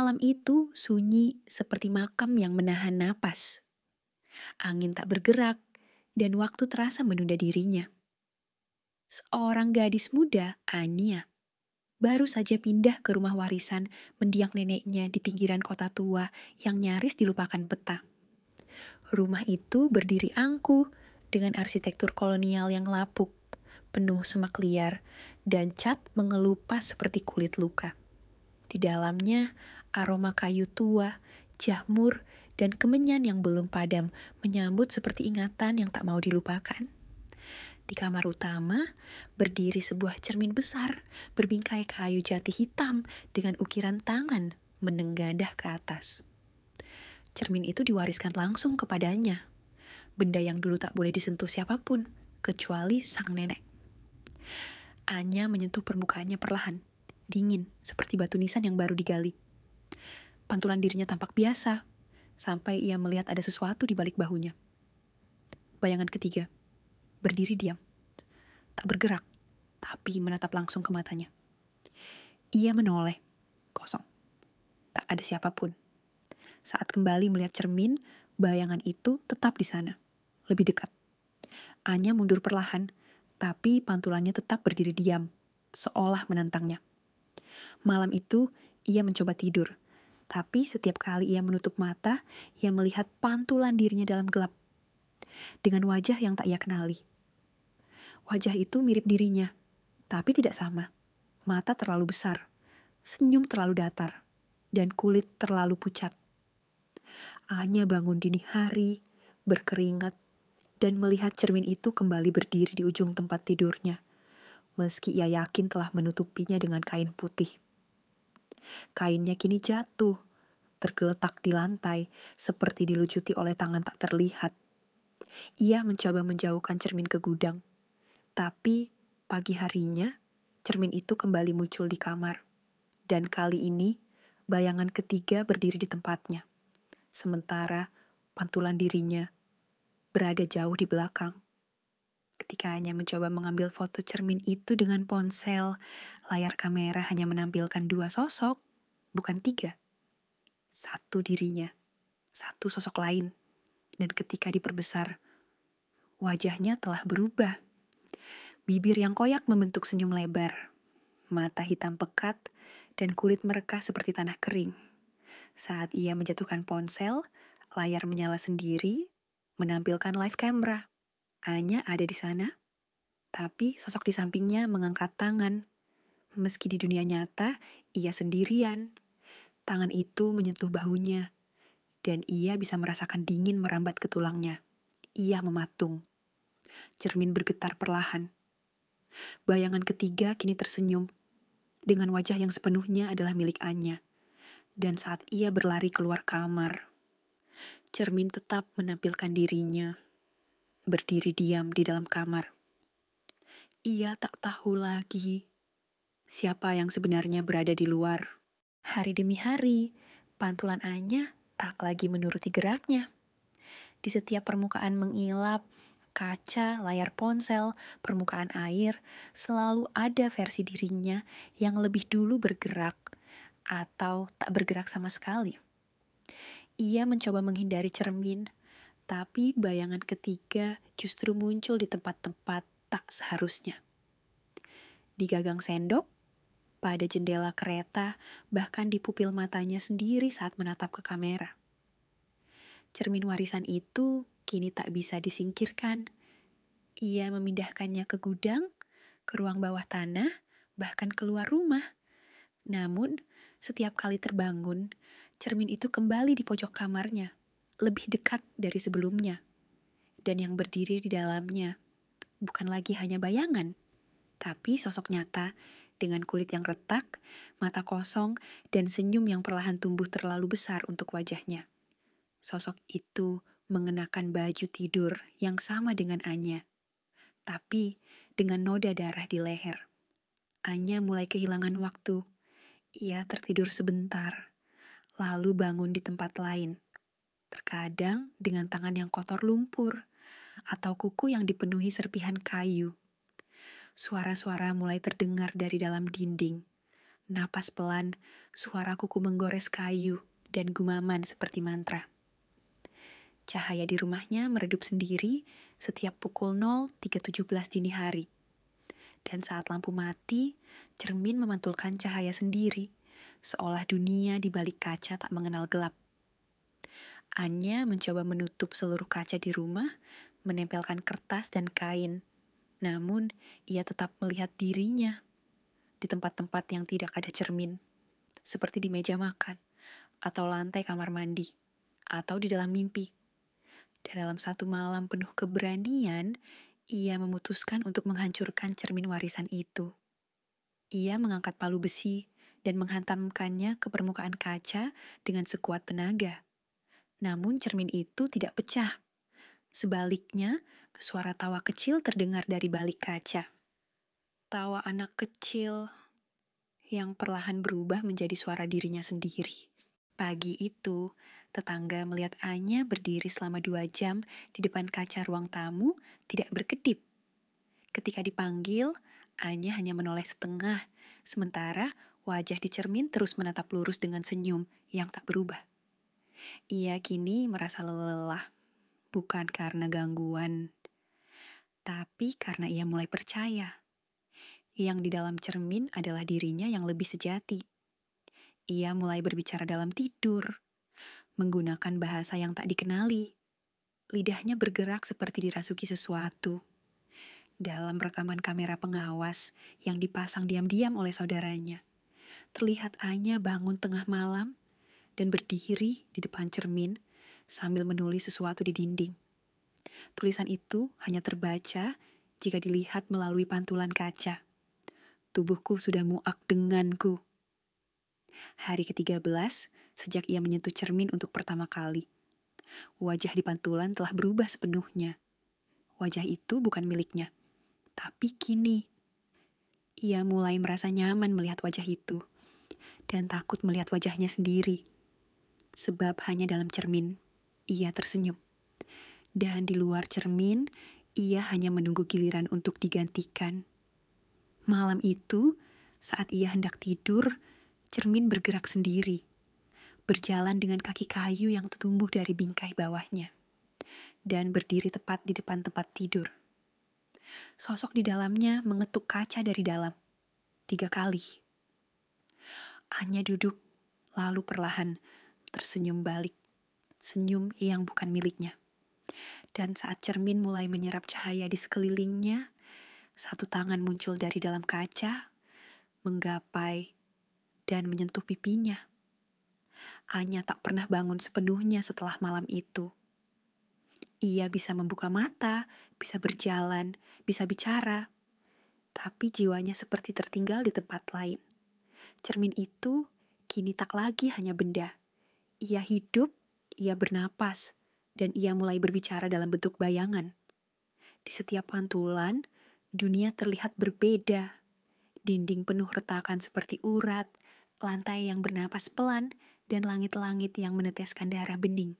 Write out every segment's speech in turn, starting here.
Malam itu sunyi seperti makam yang menahan napas. Angin tak bergerak, dan waktu terasa menunda dirinya. Seorang gadis muda, Anya, baru saja pindah ke rumah warisan mendiang neneknya di pinggiran kota tua yang nyaris dilupakan peta. Rumah itu berdiri angkuh dengan arsitektur kolonial yang lapuk, penuh semak liar, dan cat mengelupas seperti kulit luka. Di dalamnya, aroma kayu tua, jamur, dan kemenyan yang belum padam menyambut seperti ingatan yang tak mau dilupakan. Di kamar utama, berdiri sebuah cermin besar, berbingkai kayu jati hitam dengan ukiran tangan menenggadah ke atas. Cermin itu diwariskan langsung kepadanya. Benda yang dulu tak boleh disentuh siapapun, kecuali sang nenek. Anya menyentuh permukaannya perlahan, dingin seperti batu nisan yang baru digali. Pantulan dirinya tampak biasa, sampai ia melihat ada sesuatu di balik bahunya. Bayangan ketiga, berdiri diam, tak bergerak, tapi menatap langsung ke matanya. Ia menoleh, kosong, tak ada siapapun. Saat kembali melihat cermin, bayangan itu tetap di sana, lebih dekat. Anya mundur perlahan, tapi pantulannya tetap berdiri diam, seolah menantangnya. Malam itu, ia mencoba tidur, tapi setiap kali ia menutup mata, ia melihat pantulan dirinya dalam gelap, dengan wajah yang tak ia kenali. Wajah itu mirip dirinya, tapi tidak sama. Mata terlalu besar, senyum terlalu datar, dan kulit terlalu pucat. Anya bangun dini hari, berkeringat, dan melihat cermin itu kembali berdiri di ujung tempat tidurnya, meski ia yakin telah menutupinya dengan kain putih. Kainnya kini jatuh, tergeletak di lantai, seperti dilucuti oleh tangan tak terlihat. Ia mencoba menjauhkan cermin ke gudang, tapi pagi harinya, cermin itu kembali muncul di kamar. Dan kali ini, bayangan ketiga berdiri di tempatnya. Sementara pantulan dirinya berada jauh di belakang. Ketika hanya mencoba mengambil foto cermin itu dengan ponsel, layar kamera hanya menampilkan 2 sosok, bukan 3. Satu dirinya, satu sosok lain. Dan ketika diperbesar, wajahnya telah berubah. Bibir yang koyak membentuk senyum lebar, mata hitam pekat, dan kulit merekah seperti tanah kering. Saat ia menjatuhkan ponsel, layar menyala sendiri, menampilkan live camera. Anya ada di sana, tapi sosok di sampingnya mengangkat tangan. Meski di dunia nyata, ia sendirian. Tangan itu menyentuh bahunya, dan ia bisa merasakan dingin merambat ke tulangnya. Ia mematung. Cermin bergetar perlahan. Bayangan ketiga kini tersenyum, dengan wajah yang sepenuhnya adalah milik Anya. Dan saat ia berlari keluar kamar, cermin tetap menampilkan dirinya, berdiri diam di dalam kamar. Ia tak tahu lagi siapa yang sebenarnya berada di luar. Hari demi hari, pantulan Anya tak lagi menuruti geraknya. Di setiap permukaan mengilap, kaca, layar ponsel, permukaan air, selalu ada versi dirinya yang lebih dulu bergerak atau tak bergerak sama sekali. Ia mencoba menghindari cermin, tapi bayangan ketiga justru muncul di tempat-tempat tak seharusnya. Di gagang sendok, pada jendela kereta, bahkan di pupil matanya sendiri saat menatap ke kamera. Cermin warisan itu kini tak bisa disingkirkan. Ia memindahkannya ke gudang, ke ruang bawah tanah, bahkan keluar rumah. Namun, setiap kali terbangun, cermin itu kembali di pojok kamarnya, lebih dekat dari sebelumnya. Dan yang berdiri di dalamnya bukan lagi hanya bayangan, tapi sosok nyata dengan kulit yang retak, mata kosong, dan senyum yang perlahan tumbuh terlalu besar untuk wajahnya. Sosok itu mengenakan baju tidur yang sama dengan Anya, tapi dengan noda darah di leher. Anya mulai kehilangan waktu. Ia tertidur sebentar, lalu bangun di tempat lain. Terkadang dengan tangan yang kotor lumpur, atau kuku yang dipenuhi serpihan kayu. Suara-suara mulai terdengar dari dalam dinding. Napas pelan, suara kuku menggores kayu, dan gumaman seperti mantra. Cahaya di rumahnya meredup sendiri setiap pukul 03.17 dini hari. Dan saat lampu mati, cermin memantulkan cahaya sendiri, seolah dunia di balik kaca tak mengenal gelap. Anya mencoba menutup seluruh kaca di rumah, menempelkan kertas dan kain. Namun, ia tetap melihat dirinya di tempat-tempat yang tidak ada cermin, seperti di meja makan, atau lantai kamar mandi, atau di dalam mimpi. Dan dalam satu malam penuh keberanian, ia memutuskan untuk menghancurkan cermin warisan itu. Ia mengangkat palu besi dan menghantamkannya ke permukaan kaca dengan sekuat tenaga. Namun cermin itu tidak pecah. Sebaliknya, suara tawa kecil terdengar dari balik kaca. Tawa anak kecil yang perlahan berubah menjadi suara dirinya sendiri. Pagi itu, tetangga melihat Anya berdiri selama 2 jam di depan kaca ruang tamu tidak berkedip. Ketika dipanggil, Anya hanya menoleh setengah, sementara wajah di cermin terus menatap lurus dengan senyum yang tak berubah. Ia kini merasa lelah, bukan karena gangguan, tapi karena ia mulai percaya. Yang di dalam cermin adalah dirinya yang lebih sejati. Ia mulai berbicara dalam tidur, menggunakan bahasa yang tak dikenali. Lidahnya bergerak seperti dirasuki sesuatu. Dalam rekaman kamera pengawas yang dipasang diam-diam oleh saudaranya, terlihat Anya bangun tengah malam dan berdiri di depan cermin sambil menulis sesuatu di dinding. Tulisan itu hanya terbaca jika dilihat melalui pantulan kaca. Tubuhku sudah muak denganku. Hari ke-13 sejak ia menyentuh cermin untuk pertama kali. Wajah di pantulan telah berubah sepenuhnya. Wajah itu bukan miliknya. Tapi kini, ia mulai merasa nyaman melihat wajah itu. Dan takut melihat wajahnya sendiri. Sebab hanya dalam cermin, ia tersenyum. Dan di luar cermin, ia hanya menunggu giliran untuk digantikan. Malam itu, saat ia hendak tidur, cermin bergerak sendiri. Berjalan dengan kaki kayu yang tumbuh dari bingkai bawahnya. Dan berdiri tepat di depan tempat tidur. Sosok di dalamnya mengetuk kaca dari dalam 3 kali. Anya duduk, lalu perlahan tersenyum balik. Senyum yang bukan miliknya. Dan saat cermin mulai menyerap cahaya di sekelilingnya, satu tangan muncul dari dalam kaca, menggapai dan menyentuh pipinya. Anya tak pernah bangun sepenuhnya setelah malam itu. Ia bisa membuka mata, bisa berjalan, bisa bicara. Tapi jiwanya seperti tertinggal di tempat lain. Cermin itu kini tak lagi hanya benda. Ia hidup, ia bernapas, dan ia mulai berbicara dalam bentuk bayangan. Di setiap pantulan, dunia terlihat berbeda. Dinding penuh retakan seperti urat, lantai yang bernapas pelan, dan langit-langit yang meneteskan darah bening.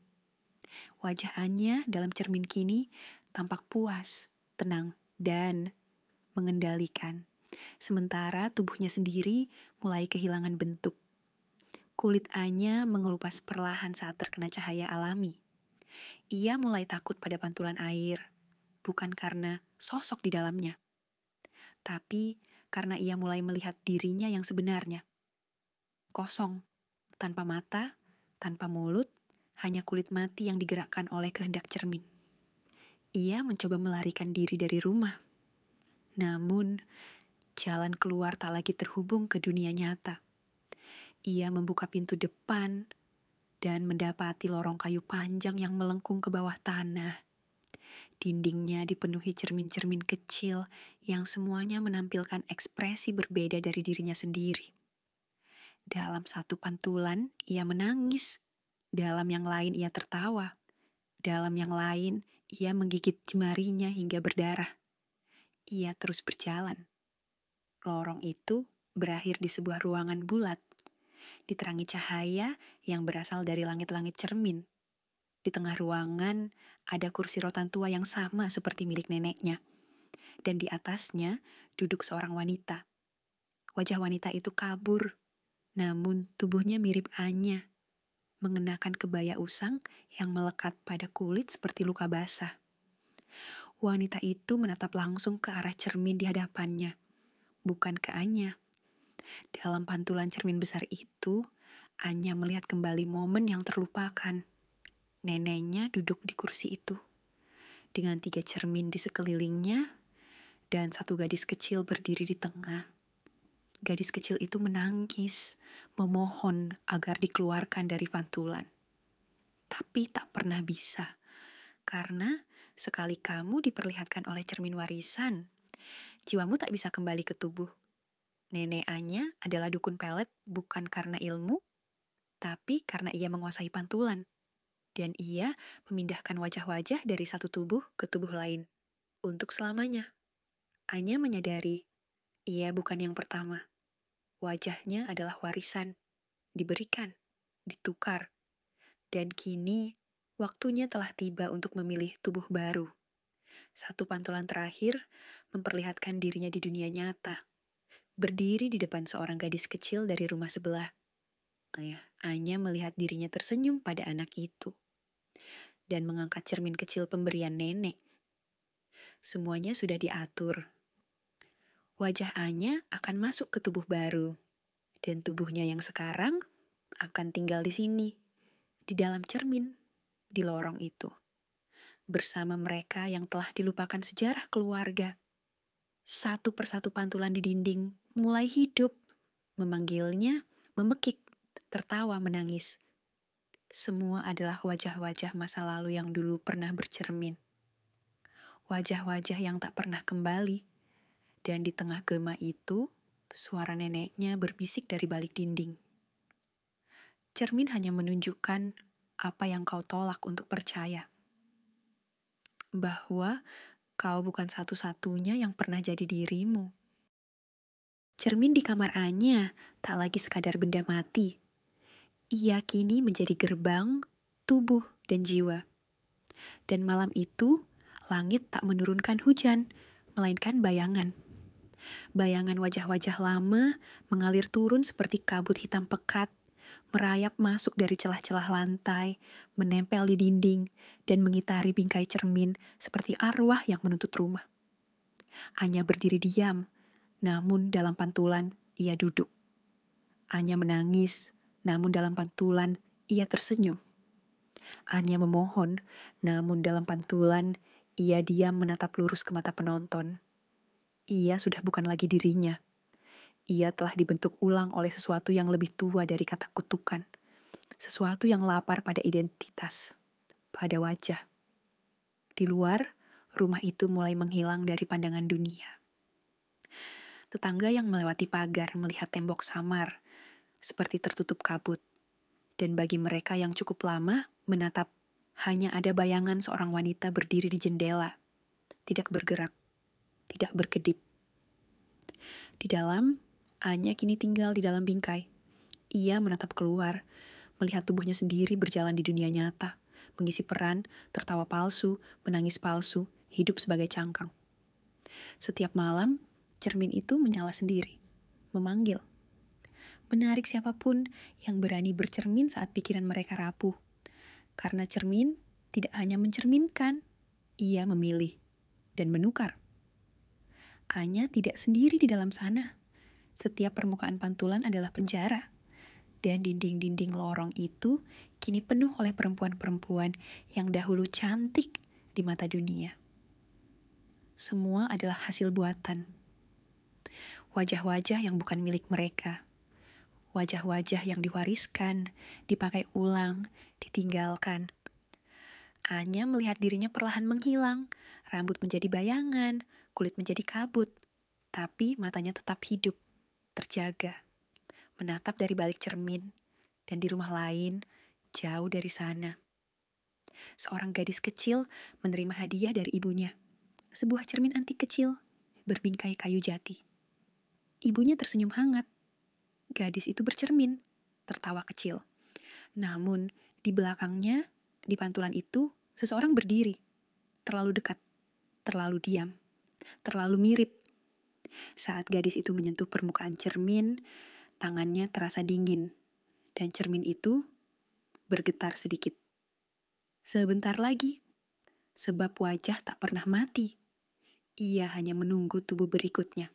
Wajah Anya dalam cermin kini tampak puas, tenang, dan mengendalikan. Sementara tubuhnya sendiri mulai kehilangan bentuk. Kulit Anya mengelupas perlahan saat terkena cahaya alami. Ia mulai takut pada pantulan air, bukan karena sosok di dalamnya, tapi karena ia mulai melihat dirinya yang sebenarnya. Kosong, tanpa mata, tanpa mulut, hanya kulit mati yang digerakkan oleh kehendak cermin. Ia mencoba melarikan diri dari rumah. Namun, jalan keluar tak lagi terhubung ke dunia nyata. Ia membuka pintu depan dan mendapati lorong kayu panjang yang melengkung ke bawah tanah. Dindingnya dipenuhi cermin-cermin kecil yang semuanya menampilkan ekspresi berbeda dari dirinya sendiri. Dalam satu pantulan, ia menangis. Dalam yang lain, ia tertawa. Dalam yang lain, ia menggigit jemarinya hingga berdarah. Ia terus berjalan. Lorong itu berakhir di sebuah ruangan bulat, diterangi cahaya yang berasal dari langit-langit cermin. Di tengah ruangan ada kursi rotan tua yang sama seperti milik neneknya. Dan di atasnya duduk seorang wanita. Wajah wanita itu kabur, namun tubuhnya mirip Anya, mengenakan kebaya usang yang melekat pada kulit seperti luka basah. Wanita itu menatap langsung ke arah cermin di hadapannya, bukan ke Anya. Dalam pantulan cermin besar itu, Anya melihat kembali momen yang terlupakan. Neneknya duduk di kursi itu, dengan 3 cermin di sekelilingnya, dan satu gadis kecil berdiri di tengah. Gadis kecil itu menangis, memohon agar dikeluarkan dari pantulan. Tapi tak pernah bisa, karena sekali kamu diperlihatkan oleh cermin warisan, jiwamu tak bisa kembali ke tubuh. Nenek Anya adalah dukun pelet bukan karena ilmu, tapi karena ia menguasai pantulan. Dan ia memindahkan wajah-wajah dari satu tubuh ke tubuh lain. Untuk selamanya. Anya menyadari, ia bukan yang pertama. Wajahnya adalah warisan, diberikan, ditukar. Dan kini, waktunya telah tiba untuk memilih tubuh baru. Satu pantulan terakhir memperlihatkan dirinya di dunia nyata. Berdiri di depan seorang gadis kecil dari rumah sebelah. Anya melihat dirinya tersenyum pada anak itu. Dan mengangkat cermin kecil pemberian nenek. Semuanya sudah diatur. Wajah Anya akan masuk ke tubuh baru. Dan tubuhnya yang sekarang akan tinggal di sini. Di dalam cermin. Di lorong itu. Bersama mereka yang telah dilupakan sejarah keluarga. Satu persatu pantulan di dinding mulai hidup. Memanggilnya, memekik, tertawa, menangis. Semua adalah wajah-wajah masa lalu yang dulu pernah bercermin. Wajah-wajah yang tak pernah kembali. Dan di tengah gema itu, suara neneknya berbisik dari balik dinding. Cermin hanya menunjukkan apa yang kau tolak untuk percaya. Bahwa kau bukan satu-satunya yang pernah jadi dirimu. Cermin di kamar Anya tak lagi sekadar benda mati. Ia kini menjadi gerbang, tubuh, dan jiwa. Dan malam itu, langit tak menurunkan hujan, melainkan bayangan. Bayangan wajah-wajah lama mengalir turun seperti kabut hitam pekat, merayap masuk dari celah-celah lantai, menempel di dinding, dan mengitari bingkai cermin seperti arwah yang menuntut rumah. Anya berdiri diam, namun dalam pantulan ia duduk. Anya menangis, namun dalam pantulan ia tersenyum. Anya memohon, namun dalam pantulan ia diam menatap lurus ke mata penonton. Ia sudah bukan lagi dirinya. Ia telah dibentuk ulang oleh sesuatu yang lebih tua dari kata kutukan. Sesuatu yang lapar pada identitas, pada wajah. Di luar, rumah itu mulai menghilang dari pandangan dunia. Tetangga yang melewati pagar melihat tembok samar, seperti tertutup kabut. Dan bagi mereka yang cukup lama menatap, hanya ada bayangan seorang wanita berdiri di jendela, tidak bergerak, tidak berkedip. Di dalam, Anya kini tinggal di dalam bingkai. Ia menatap keluar, melihat tubuhnya sendiri berjalan di dunia nyata, mengisi peran, tertawa palsu, menangis palsu, hidup sebagai cangkang. Setiap malam, cermin itu menyala sendiri, memanggil. Menarik siapapun yang berani bercermin saat pikiran mereka rapuh. Karena cermin tidak hanya mencerminkan, ia memilih dan menukar. Anya tidak sendiri di dalam sana. Setiap permukaan pantulan adalah penjara. Dan dinding-dinding lorong itu kini penuh oleh perempuan-perempuan yang dahulu cantik di mata dunia. Semua adalah hasil buatan. Wajah-wajah yang bukan milik mereka. Wajah-wajah yang diwariskan, dipakai ulang, ditinggalkan. Anya melihat dirinya perlahan menghilang, rambut menjadi bayangan, kulit menjadi kabut. Tapi matanya tetap hidup, terjaga. Menatap dari balik cermin, dan di rumah lain, jauh dari sana. Seorang gadis kecil menerima hadiah dari ibunya. Sebuah cermin antik kecil, berbingkai kayu jati. Ibunya tersenyum hangat. Gadis itu bercermin, tertawa kecil. Namun, di belakangnya, di pantulan itu, seseorang berdiri. Terlalu dekat, terlalu diam, terlalu mirip. Saat gadis itu menyentuh permukaan cermin, tangannya terasa dingin, dan cermin itu bergetar sedikit. Sebentar lagi, sebab wajah tak pernah mati. Ia hanya menunggu tubuh berikutnya.